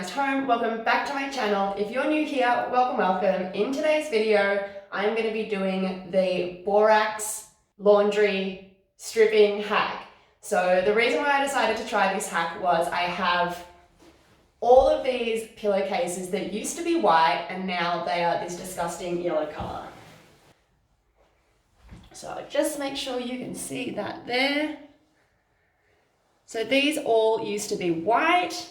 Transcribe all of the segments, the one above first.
organised home. Welcome back to my channel. If you're new here, welcome. In today's video, I'm going to be doing the borax laundry stripping hack. So the reason why I decided to try this hack was I have all of these pillowcases that used to be white and now they are this disgusting yellow colour. So just make sure you can see that there. So these all used to be white,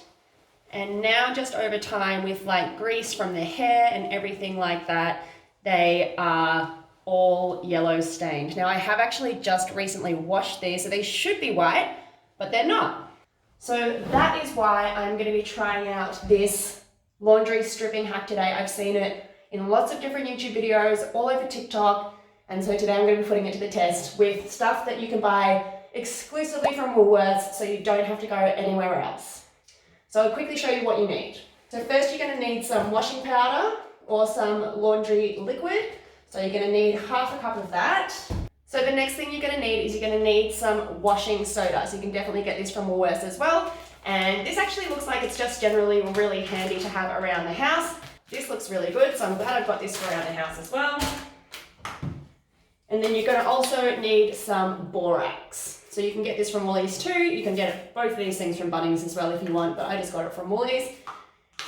and now just over time with like grease from the hair and everything like that, they are all yellow stained. Now I have actually just recently washed these, so they should be white, but they're not. So that is why I'm going to be trying out this laundry stripping hack today. I've seen it in lots of different YouTube videos, all over TikTok, and so today I'm going to be putting it to the test with stuff that you can buy exclusively from Woolworths, so you don't have to go anywhere else. So I'll quickly show you what you need. So first you're going to need some washing powder or some laundry liquid. So you're going to need half a cup of that. So the next thing you're going to need is you're going to need some washing soda. So you can definitely get this from Woolworths as well. And this actually looks like it's just generally really handy to have around the house. This looks really good, so I'm glad I've got this for around the house as well. And then you're going to also need some borax. So you can get this from Woolies too. You can get both of these things from Bunnings as well if you want, but I just got it from Woolies.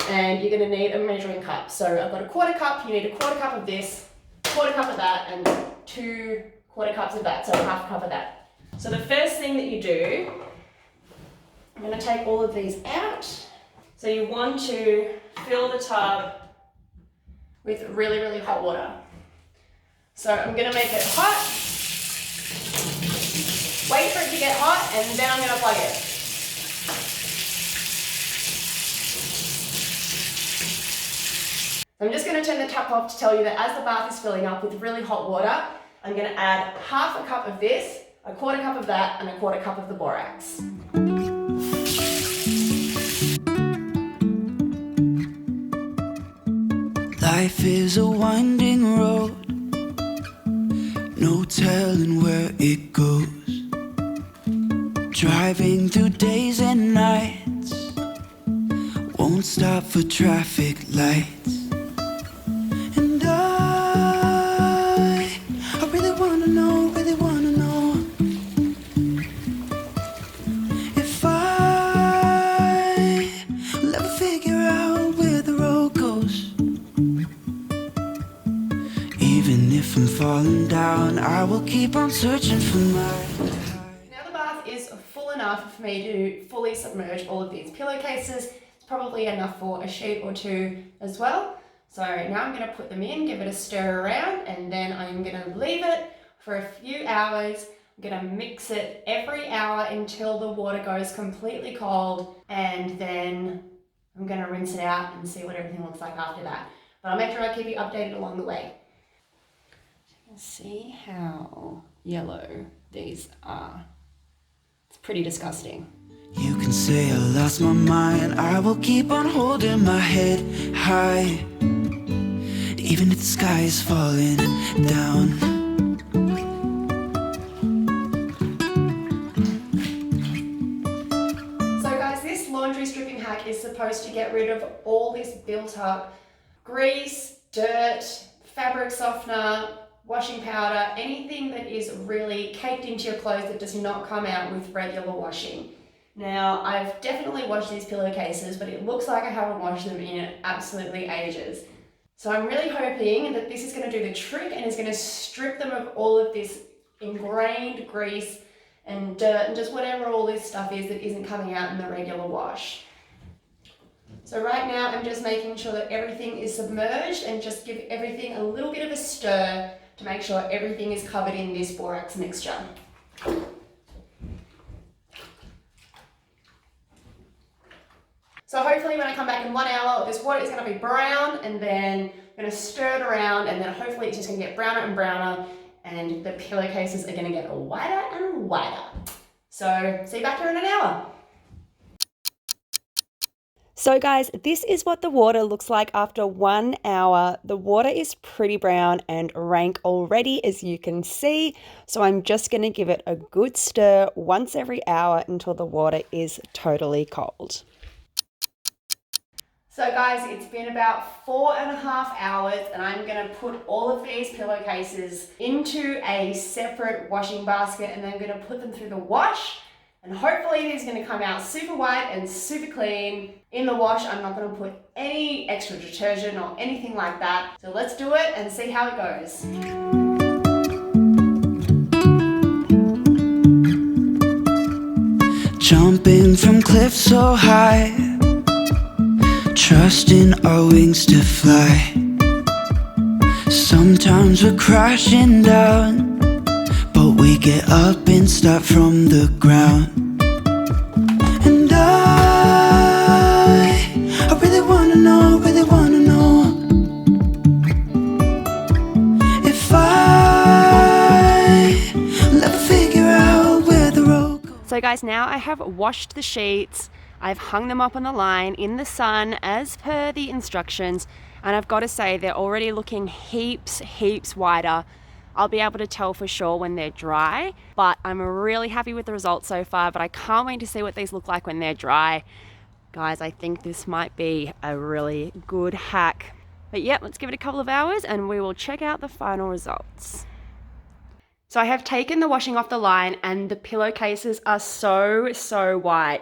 And you're going to need a measuring cup. So I've got a quarter cup. You need a quarter cup of this, quarter cup of that, and 2 quarter cups of that, so half a cup of that. So the first thing that you do, I'm going to take all of these out. So you want to fill the tub with really, really hot water. So I'm going to make it hot. Wait for it to get hot and then I'm going to plug it. I'm just going to turn the tap off to tell you that as the bath is filling up with really hot water, I'm going to add half a cup of this, a quarter cup of that, and a quarter cup of the borax. Life is a winding road, no telling where it goes. Driving through days and nights, won't stop for traffic lights. And I really wanna know if I'll ever figure out where the road goes. Even if I'm falling down, I will keep on searching for my... Now the bath is full enough for me to fully submerge all of these pillowcases. It's probably enough for a sheet or 2 as well. So now I'm going to put them in, give it a stir around, and then I'm going to leave it for a few hours. I'm going to mix it every hour until the water goes completely cold, and then I'm going to rinse it out and see what everything looks like after that. But I'll make sure I keep you updated along the way. See how yellow these are. It's pretty disgusting. You can say I lost my mind, I will keep on holding my head high, even if the sky is falling down. So guys, this laundry stripping hack is supposed to get rid of all this built up grease, dirt, fabric softener, washing powder, anything that is really caked into your clothes that does not come out with regular washing. Now, I've definitely washed these pillowcases, but it looks like I haven't washed them in absolutely ages. So I'm really hoping that this is going to do the trick and is going to strip them of all of this ingrained grease and dirt and just whatever all this stuff is that isn't coming out in the regular wash. So right now I'm just making sure that everything is submerged and just give everything a little bit of a stir to make sure everything is covered in this borax mixture. So hopefully when I come back in 1 hour, this water is going to be brown, and then I'm going to stir it around, and then hopefully it's just going to get browner and browner, and the pillowcases are going to get whiter and whiter. So see you back here in an hour. So guys, this is what the water looks like after 1 hour. The water is pretty brown and rank already, as you can see. So I'm just going to give it a good stir once every hour until the water is totally cold. So guys, it's been about 4.5 hours and I'm gonna put all of these pillowcases into a separate washing basket and then I'm gonna put them through the wash, and hopefully these are gonna come out super white and super clean. In the wash, I'm not gonna put any extra detergent or anything like that. So let's do it and see how it goes. Jumping from cliffs so high, trusting our wings to fly. Sometimes we're crashing down, but we get up and start from the ground. And I really wanna know, if I'll ever figure out where the road goes. So guys, now I have washed the sheets. I've hung them up on the line in the sun as per the instructions, and I've got to say they're already looking heaps whiter. I'll be able to tell for sure when they're dry, but I'm really happy with the results so far, but I can't wait to see what these look like when they're dry. Guys, I think this might be a really good hack. But yeah, let's give it a couple of hours and we will check out the final results. So I have taken the washing off the line and the pillowcases are so white.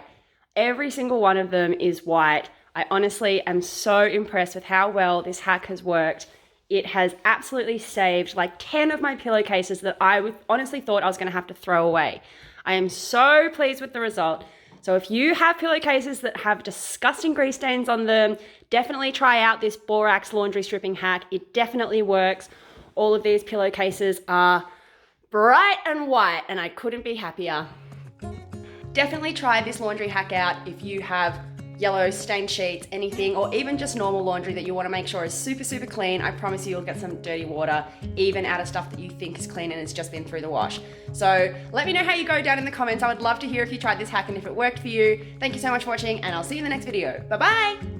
Every single one of them is white. I honestly am so impressed with how well this hack has worked. It has absolutely saved like 10 of my pillowcases that I honestly thought I was going to have to throw away. I am so pleased with the result. So if you have pillowcases that have disgusting grease stains on them, definitely try out this borax laundry stripping hack. It definitely works. All of these pillowcases are bright and white and I couldn't be happier. Definitely try this laundry hack out if you have yellow stained sheets, anything, or even just normal laundry that you want to make sure is super clean. I promise you, you'll get some dirty water, even out of stuff that you think is clean and it's just been through the wash. So let me know how you go down in the comments. I would love to hear if you tried this hack and if it worked for you. Thank you so much for watching and I'll see you in the next video. Bye bye.